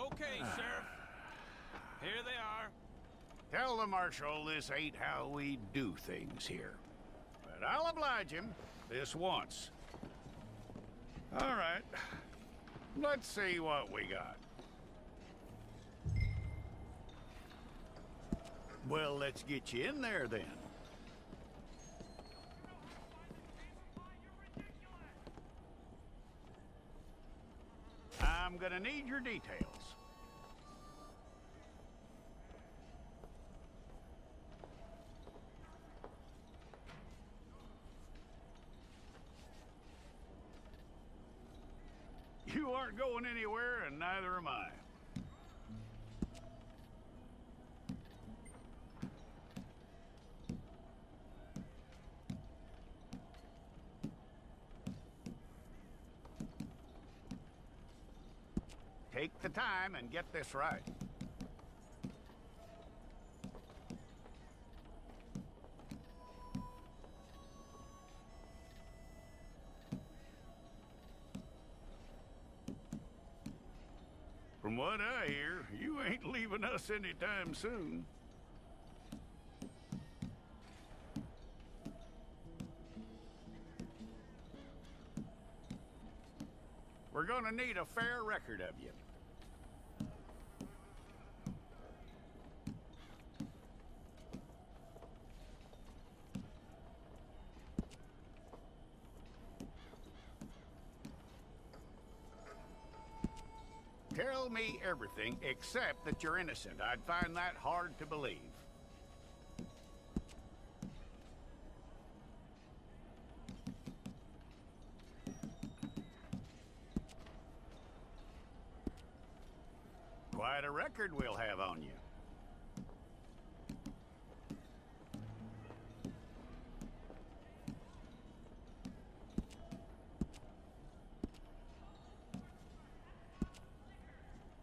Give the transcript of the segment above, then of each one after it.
Okay, Sheriff. Here they are. Tell the Marshal this ain't how we do things here. But I'll oblige him this once. All right. Let's see what we got. Well, let's get you in there then. I'm gonna need your details. You aren't going anywhere, and neither am I. Take the time and get this right. From what I hear, you ain't leaving us anytime soon. We're gonna need a fair record of you. Tell me everything except that you're innocent. I'd find that hard to believe. Quite a record we'll have on you.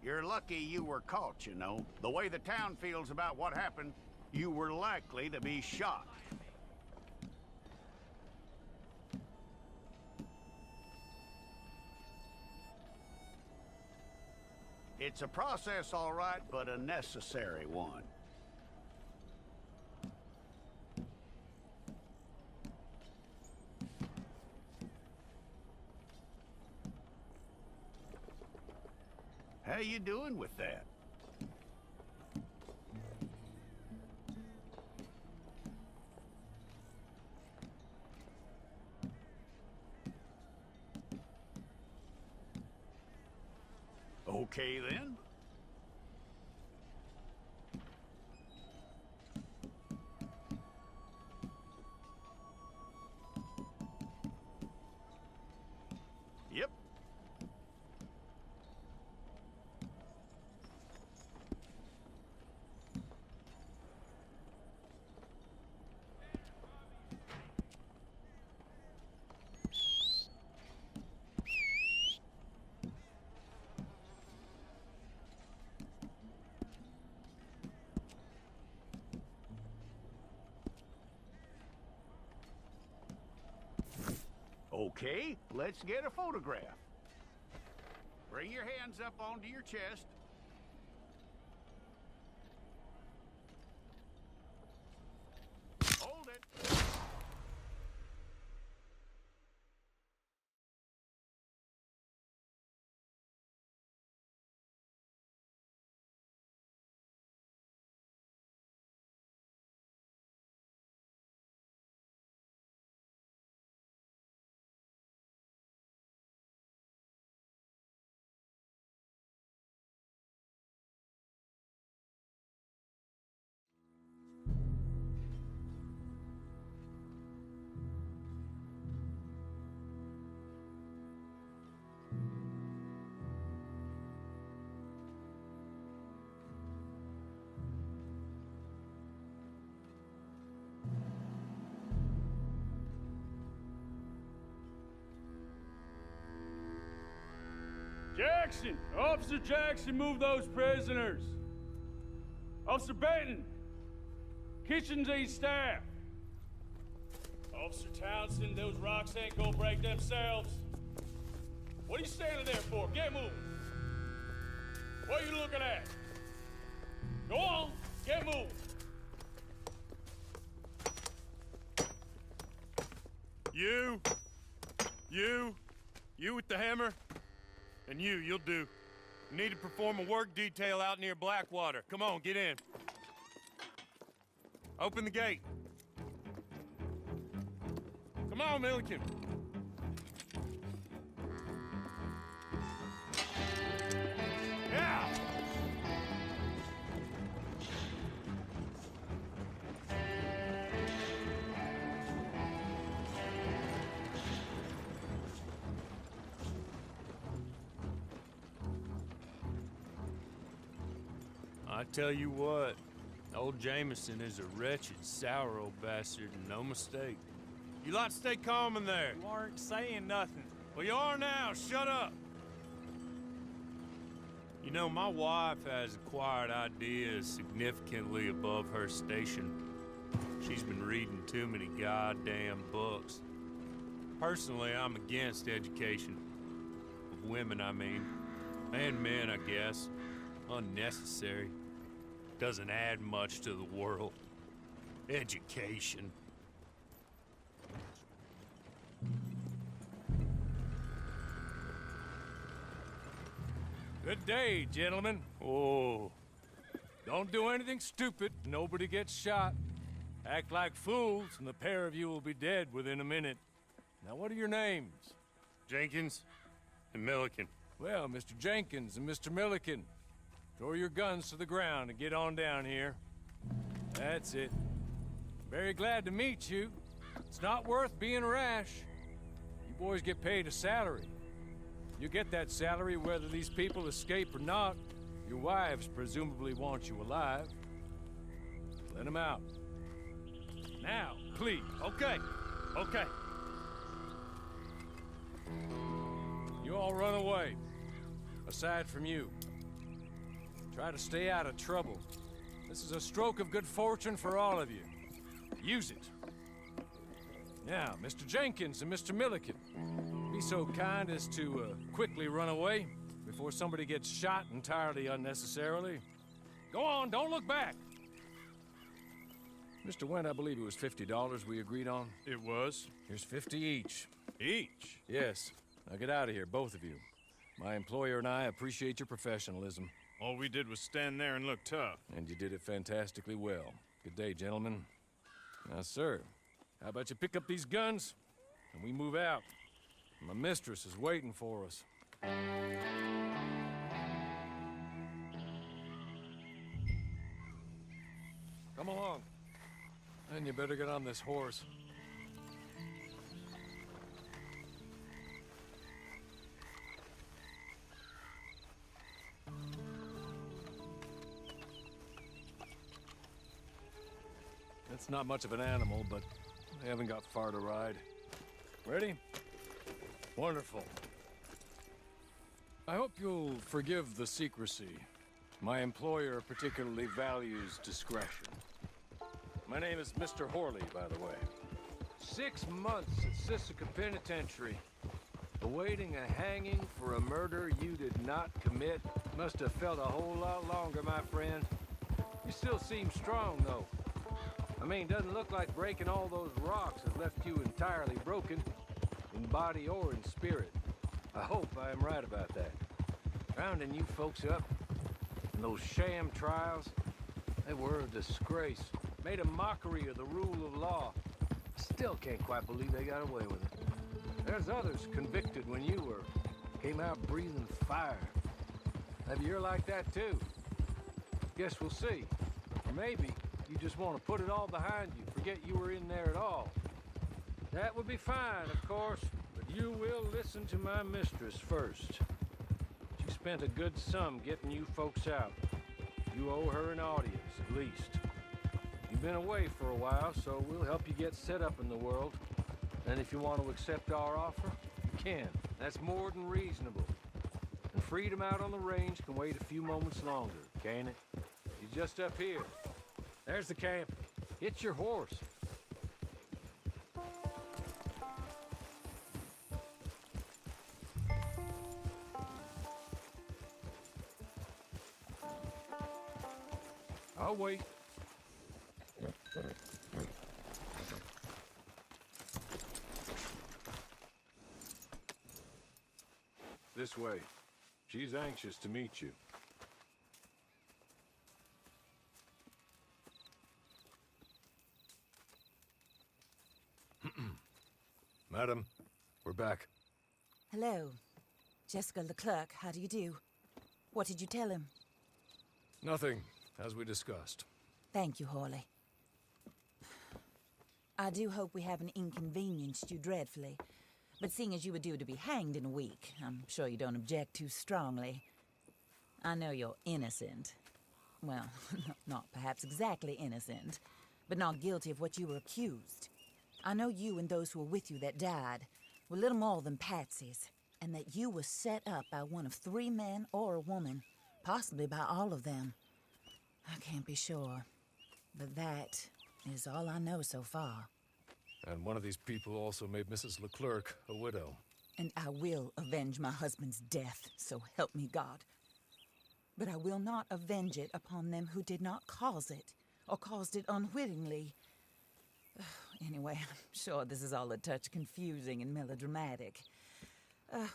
You're lucky you were caught, you know. The way the town feels about what happened, you were likely to be shot. It's a process, all right, but a necessary one. How you doing with that? Okay, then. Yep. Okay, let's get a photograph. Bring your hands up onto your chest. Hold it. Jackson! Officer Jackson, move those prisoners. Officer Benton, kitchens and staff. Officer Townsend, those rocks ain't gonna break themselves. What are you standing there for? Get moving. What are you looking at? Go on, get moving. You with the hammer, and you'll do. You need to perform a work detail out near Blackwater. Come on, get in. Open the gate. Come on, Milliken. Yeah! I tell you what, old Jameson is a wretched, sour old bastard, and no mistake. You lot stay calm in there. You aren't saying nothing. Well, you are now. Shut up. You know, my wife has acquired ideas significantly above her station. She's been reading too many goddamn books. Personally, I'm against education. Of women, I mean. And men, I guess. Unnecessary. Doesn't add much to the world. Education. Good day, gentlemen. Oh. Don't do anything stupid. Nobody gets shot. Act like fools, and the pair of you will be dead within a minute. Now, what are your names? Jenkins and Milliken. Well, Mr. Jenkins and Mr. Milliken, throw your guns to the ground and get on down here. That's it. Very glad to meet you. It's not worth being rash. You boys get paid a salary. You get that salary whether these people escape or not. Your wives presumably want you alive. Let them out. Now, please. Okay. You all run away. Aside from you. Try to stay out of trouble. This is a stroke of good fortune for all of you. Use it. Now, Mr. Jenkins and Mr. Milliken, be so kind as to quickly run away before somebody gets shot entirely unnecessarily. Go on, don't look back. Mr. Wendt, I believe it was $50 we agreed on. It was. Here's 50 each. Each? Yes. Now get out of here, both of you. My employer and I appreciate your professionalism. All we did was stand there and look tough. And you did it fantastically well. Good day, gentlemen. Now, sir, how about you pick up these guns, and we move out? My mistress is waiting for us. Come along. And you better get on this horse. It's not much of an animal, but they haven't got far to ride. Ready? Wonderful. I hope you'll forgive the secrecy. My employer particularly values discretion. My name is Mr. Horley, by the way. 6 months at Sisika Penitentiary, awaiting a hanging for a murder you did not commit. Must have felt a whole lot longer, my friend. You still seem strong, though. I mean, doesn't look like breaking all those rocks has left you entirely broken, in body or in spirit. I hope I am right about that. Rounding you folks up, and those sham trials, they were a disgrace. Made a mockery of the rule of law. Still can't quite believe they got away with it. There's others convicted when you were, came out breathing fire. Maybe you're like that too. Guess we'll see. Or maybe you just want to put it all behind you, forget you were in there at all. That would be fine, of course, but you will listen to my mistress first. She spent a good sum getting you folks out. You owe her an audience, at least. You've been away for a while, so we'll help you get set up in the world. And if you want to accept our offer, you can. That's more than reasonable. And freedom out on the range can wait a few moments longer, can't it? You're just up here. There's the camp. Hit your horse. I'll wait. This way. She's anxious to meet you. Madam, we're back. Hello. Jessica Leclerc, how do you do? What did you tell him? Nothing, as we discussed. Thank you, Hawley. I do hope we haven't inconvenienced you dreadfully. But seeing as you were due to be hanged in a week, I'm sure you don't object too strongly. I know you're innocent. Well, not perhaps exactly innocent, but not guilty of what you were accused. I know you and those who were with you that died were little more than patsies, and that you were set up by one of 3 men or a woman, possibly by all of them. I can't be sure, but that is all I know so far. And one of these people also made Mrs. Leclerc a widow. And I will avenge my husband's death, so help me God. But I will not avenge it upon them who did not cause it, or caused it unwittingly. Anyway, I'm sure this is all a touch confusing and melodramatic.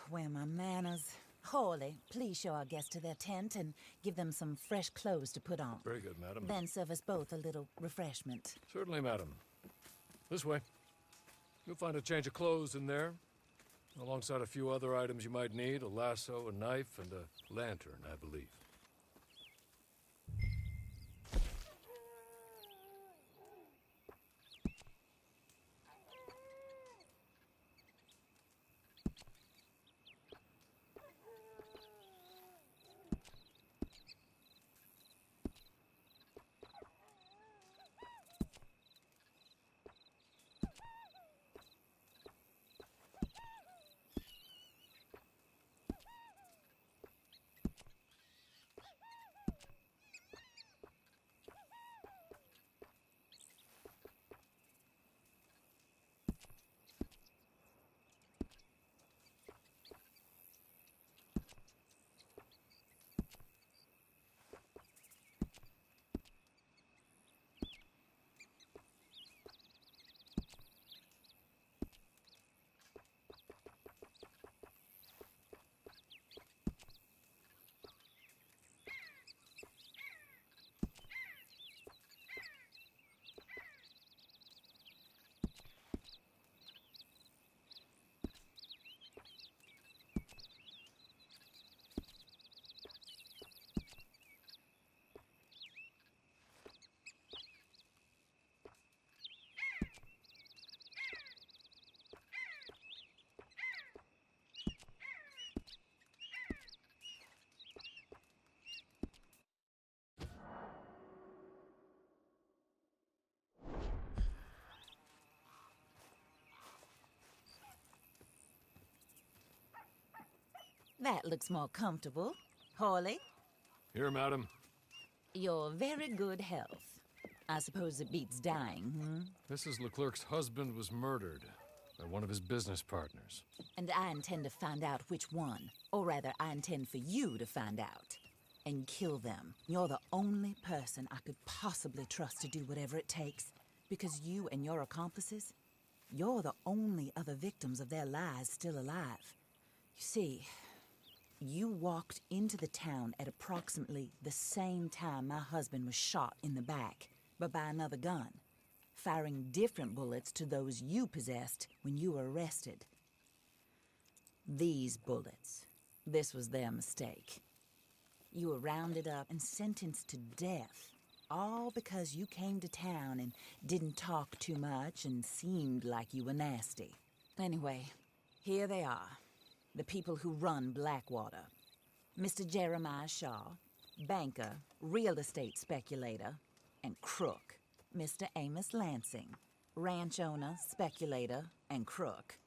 Where are my manners? Hawley, please show our guests to their tent and give them some fresh clothes to put on. Very good, madam. Then serve us both a little refreshment. Certainly, madam. This way. You'll find a change of clothes in there, alongside a few other items you might need, a lasso, a knife, and a lantern, I believe. That looks more comfortable. Hawley, Here, madam. you're very good health. I suppose it beats dying, Mrs. Leclerc's husband was murdered by one of his business partners. And I intend to find out which one. Or rather, I intend for you to find out. And kill them. You're the only person I could possibly trust to do whatever it takes. Because you and your accomplices, you're the only other victims of their lies still alive. You see, you walked into the town at approximately the same time my husband was shot in the back, but by another gun, firing different bullets to those you possessed when you were arrested. These bullets, this was their mistake. You were rounded up and sentenced to death, all because you came to town and didn't talk too much and seemed like you were nasty. Anyway, here they are. The people who run Blackwater. Mr. Jeremiah Shaw, banker, real estate speculator, and crook. Mr. Amos Lansing, ranch owner, speculator, and crook.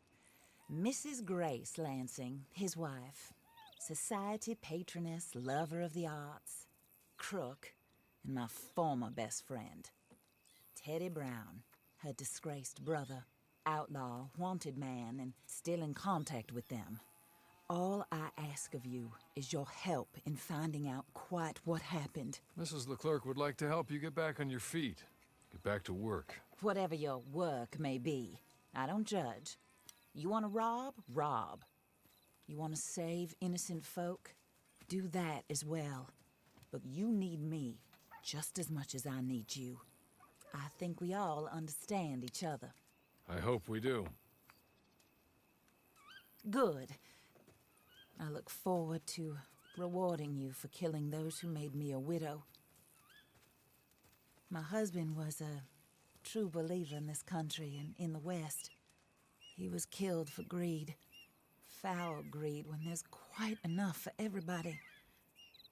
Mrs. Grace Lansing, his wife, society patroness, lover of the arts, crook, and my former best friend. Teddy Brown, her disgraced brother, outlaw, wanted man, and still in contact with them. All I ask of you is your help in finding out quite what happened. Mrs. Leclerc would like to help you get back on your feet. Get back to work. Whatever your work may be, I don't judge. You want to rob? Rob. You want to save innocent folk? Do that as well. But you need me just as much as I need you. I think we all understand each other. I hope we do. Good. I look forward to rewarding you for killing those who made me a widow. My husband was a true believer in this country and in the West. He was killed for greed. Foul greed when there's quite enough for everybody.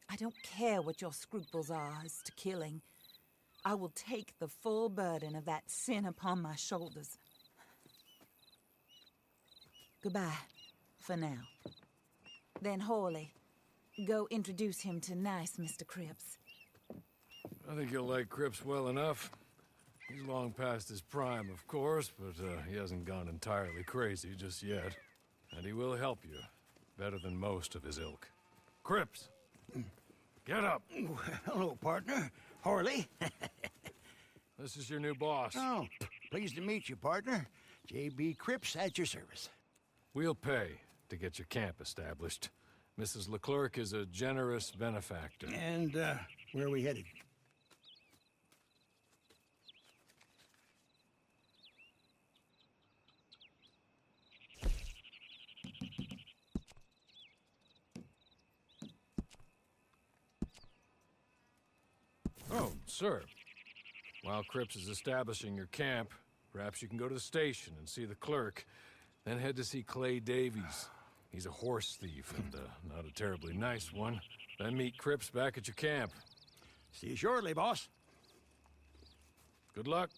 I don't care what your scruples are as to killing. I will take the full burden of that sin upon my shoulders. Goodbye, for now. Then Hawley, go introduce him to nice Mr. Cripps. I think you'll like Cripps well enough. He's long past his prime, of course, but he hasn't gone entirely crazy just yet. And he will help you, better than most of his ilk. Cripps! Get up! Hello, partner. Harley. This is your new boss. Oh, pleased to meet you, partner. J.B. Cripps at your service. We'll pay to get your camp established. Mrs. Leclerc is a generous benefactor. And, where are we headed? Oh, sir. While Cripps is establishing your camp, perhaps you can go to the station and see the clerk, then head to see Clay Davies. He's a horse thief and not a terribly nice one. Then meet Cripps back at your camp. See you shortly, boss. Good luck.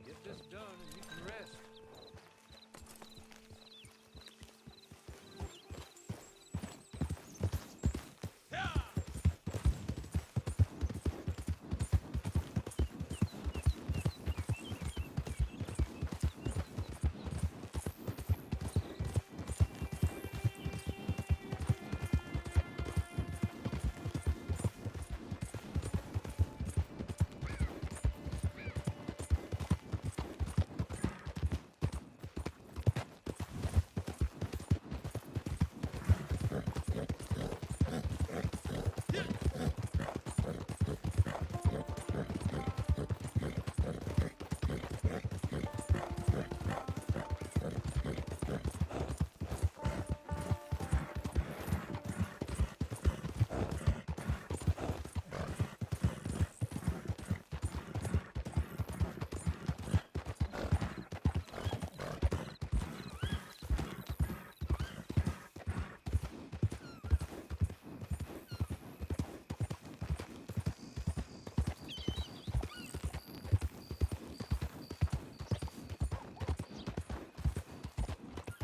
Get this done and you can rest.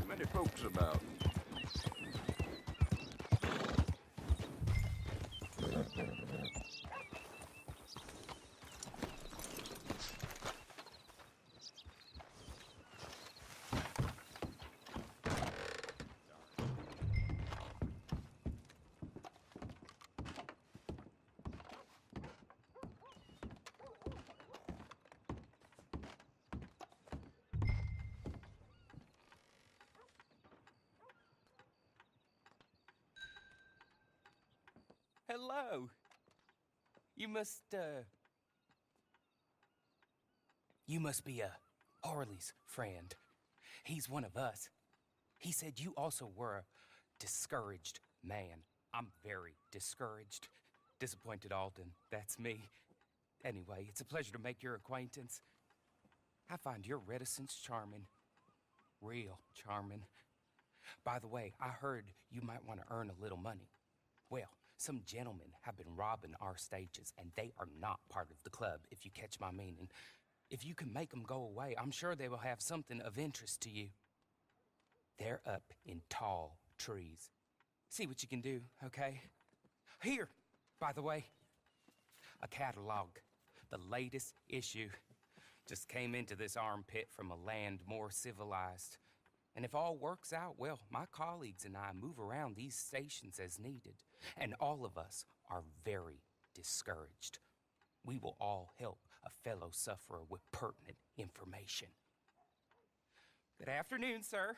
Many folks about. Hello. You must be Harley's friend. He's one of us. He said you also were a discouraged man. I'm very discouraged. Disappointed Alden, that's me. Anyway, it's a pleasure to make your acquaintance. I find your reticence charming. Real charming. By the way, I heard you might want to earn a little money. Well, some gentlemen have been robbing our stages, and they are not part of the club, if you catch my meaning. If you can make them go away, I'm sure they will have something of interest to you. They're up in tall trees. See what you can do, okay? Here, by the way, a catalog. The latest issue just came into this armpit from a land more civilized. And if all works out, well, my colleagues and I move around these stations as needed. And all of us are very discouraged. We will all help a fellow sufferer with pertinent information. Good afternoon, sir.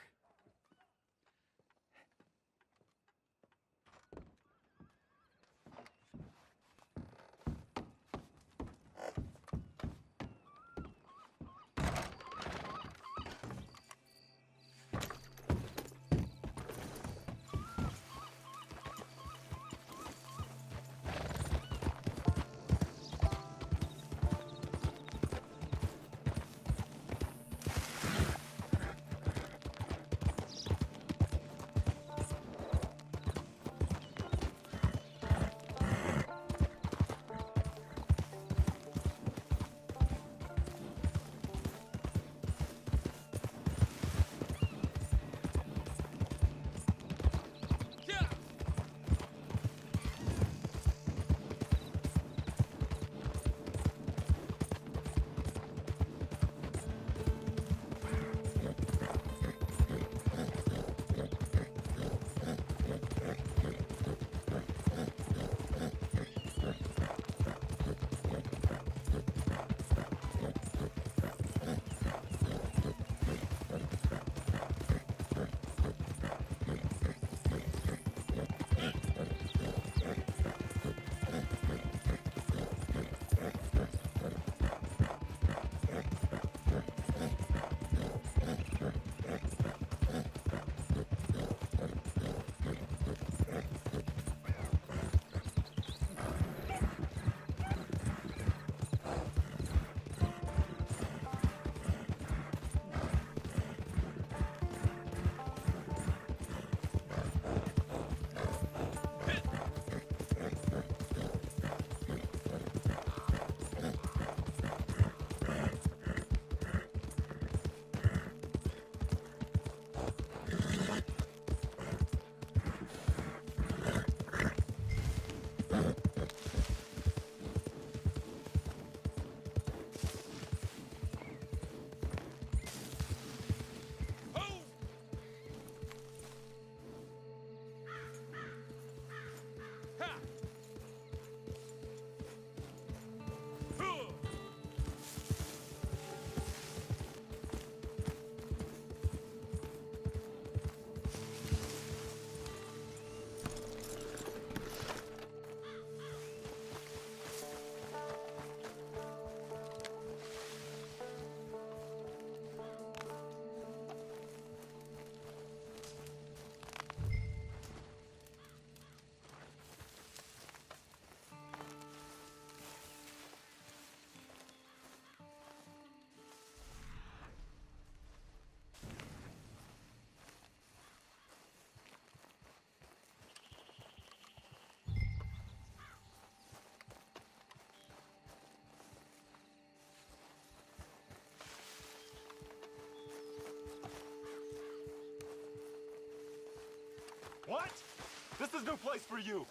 What? This is no place for you!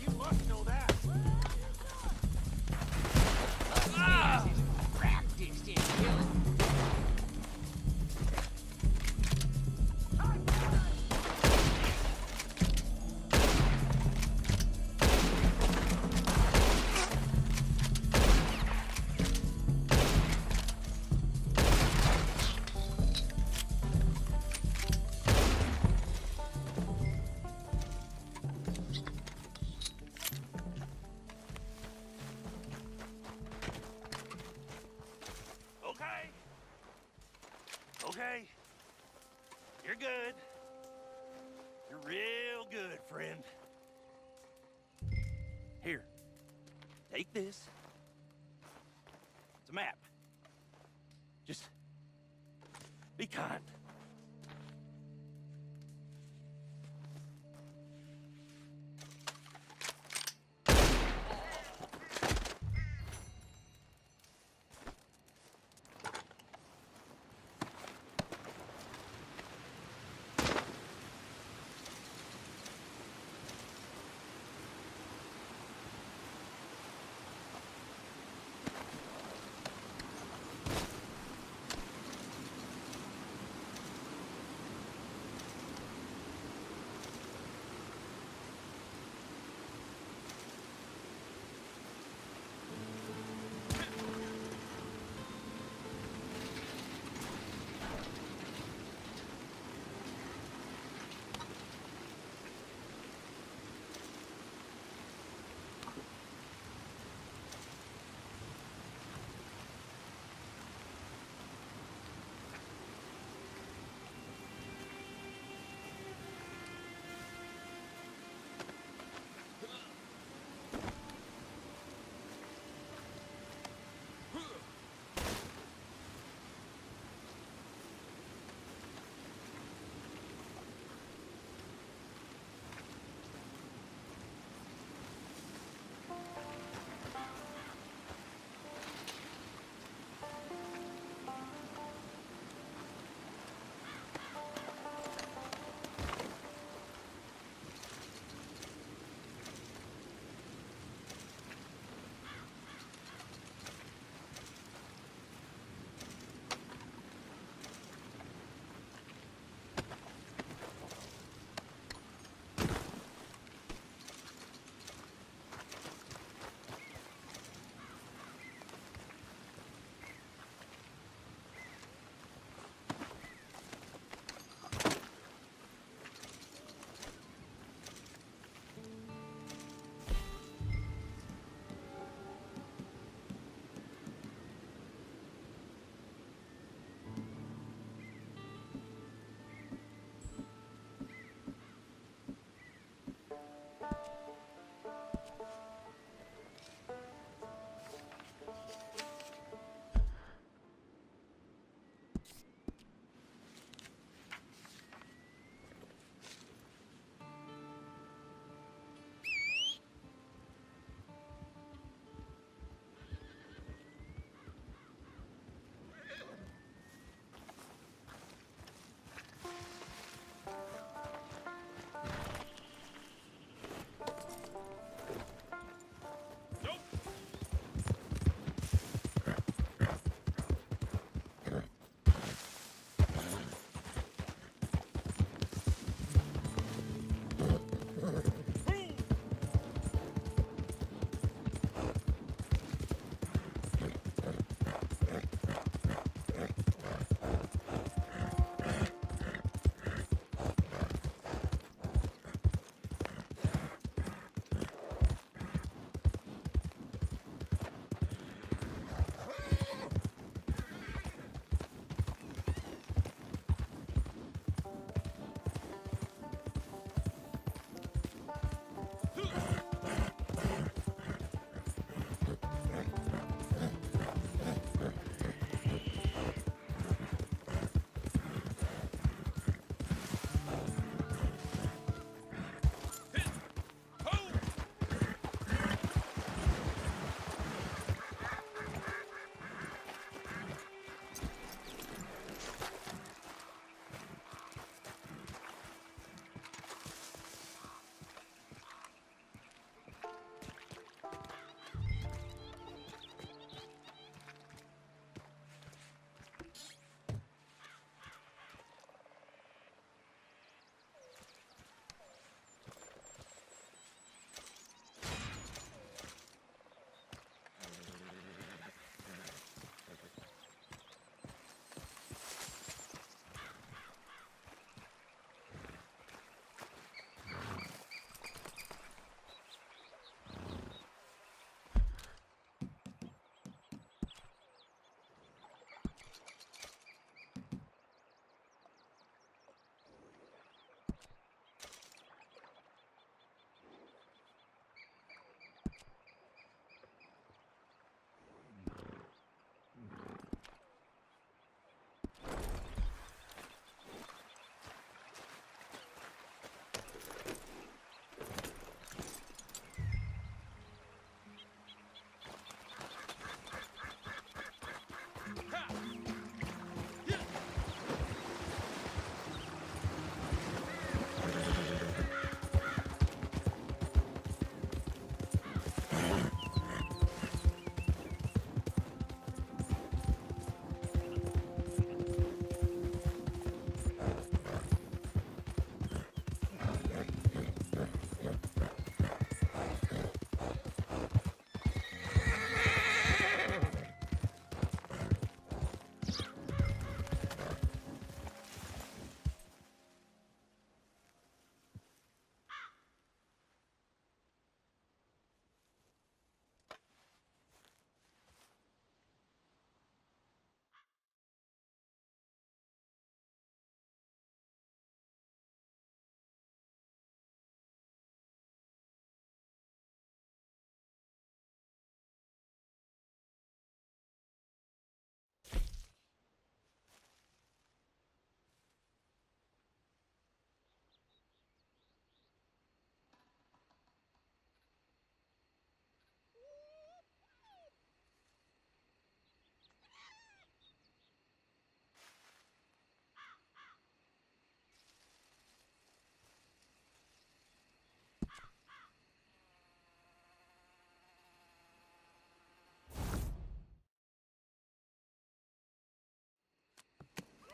You must know that! Practiced in killing. Okay. You're good. You're real good, friend. Here. Take this. It's a map. Just be kind.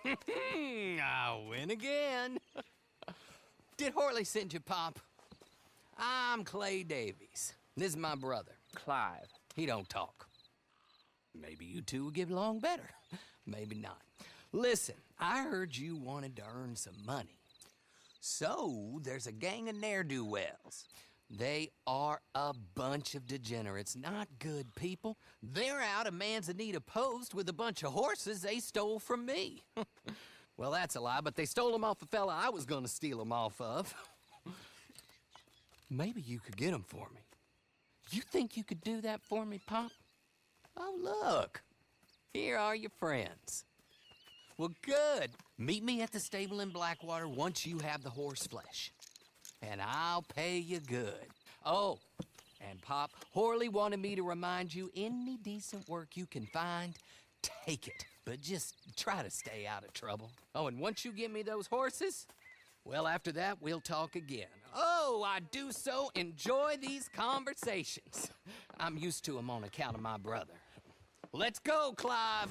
I win again. Did Horley send you, Pop? I'm Clay Davies. This is my brother, Clive. He don't talk. Maybe you two will get along better. Maybe not. Listen, I heard you wanted to earn some money. So, there's a gang of ne'er-do-wells. They are a bunch of degenerates, not good people. They're out of Manzanita Post with a bunch of horses they stole from me. Well, that's a lie, but they stole them off a fella I was gonna steal them off of. Maybe you could get them for me. You think you could do that for me, Pop? Oh, look. Here are your friends. Well, good. Meet me at the stable in Blackwater once you have the horse flesh. And I'll pay you good. Oh, and Pop, Horley wanted me to remind you, any decent work you can find, take it. But just try to stay out of trouble. Oh, and once you give me those horses, well, after that, we'll talk again. Oh, I do so enjoy these conversations. I'm used to them on account of my brother. Let's go, Clive.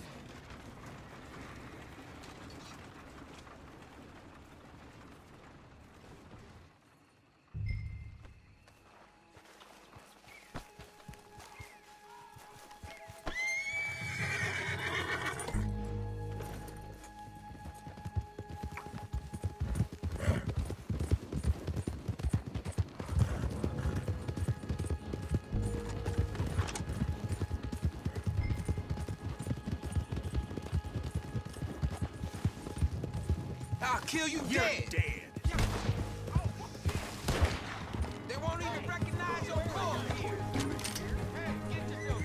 I'll kill you You're dead. dead. They won't even recognize your form here. Hey, get yourself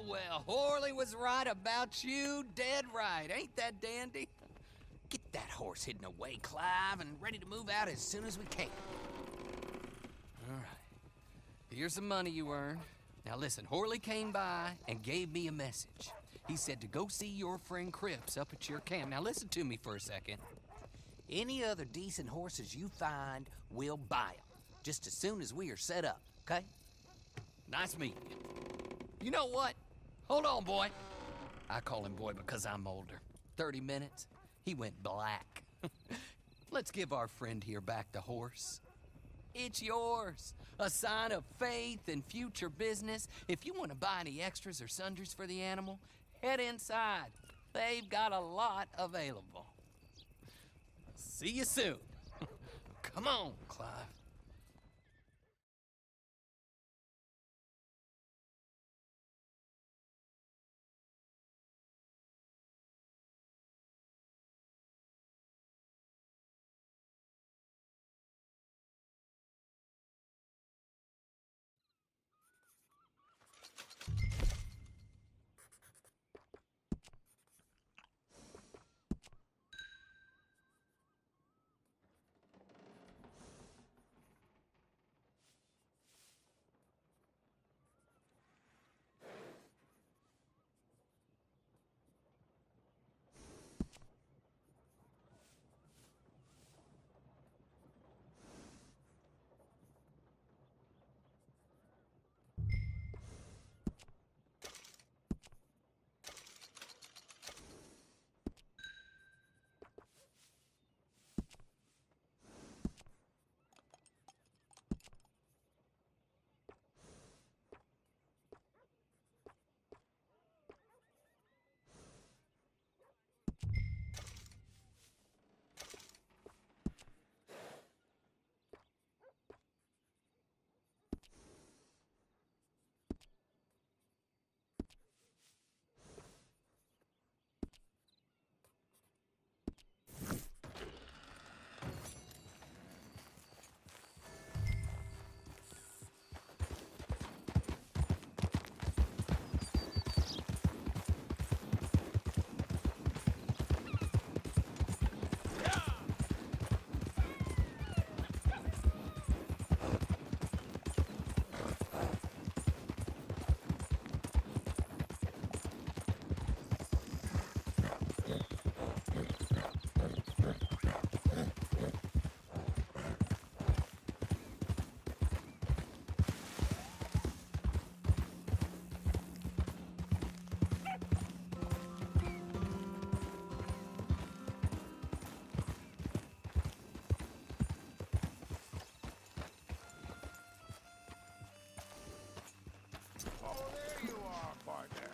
well, Horley was right about you, dead right. Ain't that dandy? Get that horse hidden away, Clive, and ready to move out as soon as we can. All right. Here's the money you earned. Now listen, Horley came by and gave me a message. He said to go see your friend Cripps up at your camp. Now listen to me for a second. Any other decent horses you find, we'll buy them. Just as soon as we are set up, okay? Nice meeting you. You know what? Hold on, boy. I call him boy because I'm older. 30 minutes, he went black. Let's give our friend here back the horse. It's yours. A sign of faith and future business. If you want to buy any extras or sundries for the animal, head inside. They've got a lot available. See you soon. Come on, Clive. Oh, there you are, partner.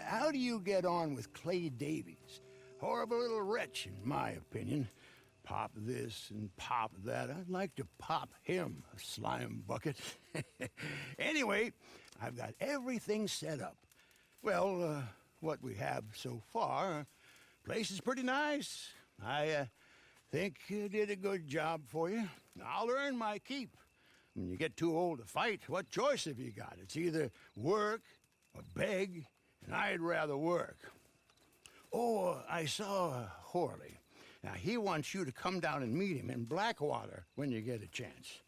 How do you get on with Clay Davies? Horrible little wretch, in my opinion. Pop this and pop that. I'd like to pop him, a slime bucket. Anyway, I've got everything set up. Well, what we have so far, place is pretty nice. I think you did a good job for you. I'll earn my keep. When you get too old to fight, what choice have you got? It's either work or beg, and I'd rather work. Oh, I saw Horley. Now, he wants you to come down and meet him in Blackwater when you get a chance.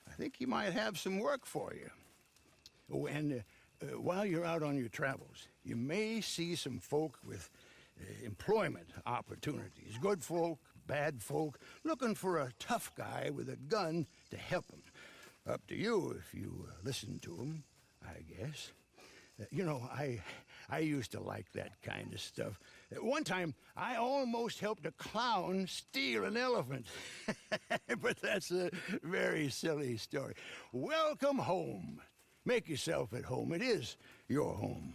I think he might have some work for you. Oh, and while you're out on your travels, you may see some folk with employment opportunities. Good folk, bad folk, looking for a tough guy with a gun to help them. Up to you if you listen to them, I guess. You know, I used to like that kind of stuff. One time, I almost helped a clown steal an elephant. But that's a very silly story. Welcome home. Make yourself at home. It is your home.